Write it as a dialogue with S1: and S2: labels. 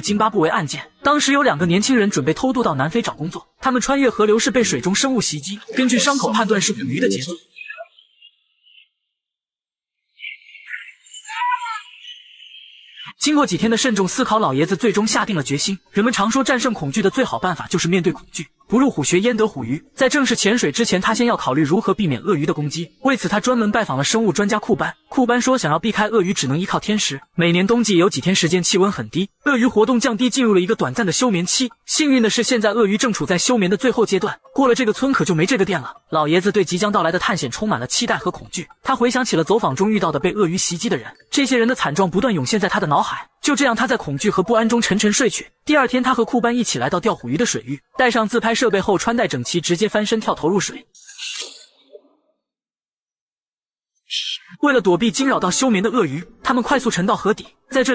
S1: 津巴布韦案件，当时有2个年轻人准备偷渡到南非找工作，他们穿越河流时被水中生物袭击，根据伤口判断是捕鱼的杰作。经过几天的慎重思考，老爷子最终下定了决心。人们常说，战胜恐惧的最好办法就是面对恐惧。不入虎穴，焉得虎鱼。在正式潜水之前，他先要考虑如何避免鳄鱼的攻击。为此，他专门拜访了生物专家库班。库班说，想要避开鳄鱼，只能依靠天时。每年冬季有几天时间气温很低，鳄鱼活动降低，进入了一个短暂的休眠期。幸运的是，现在鳄鱼正处在休眠的最后阶段，过了这个村可就没这个店了。老爷子对即将到来的探险充满了期待和恐惧。他回想起了走访中遇到的被鳄鱼袭击的人，这些人的惨状不断涌现在他的脑海。就这样，他在恐惧和不安中沉沉睡去。第二天，他和库班一起来到钓虎鱼的水域，带上自拍设备后，穿戴整齐，直接翻身跳投入水。为了躲避惊扰到休眠的鳄鱼，他们快速沉到河底，在这里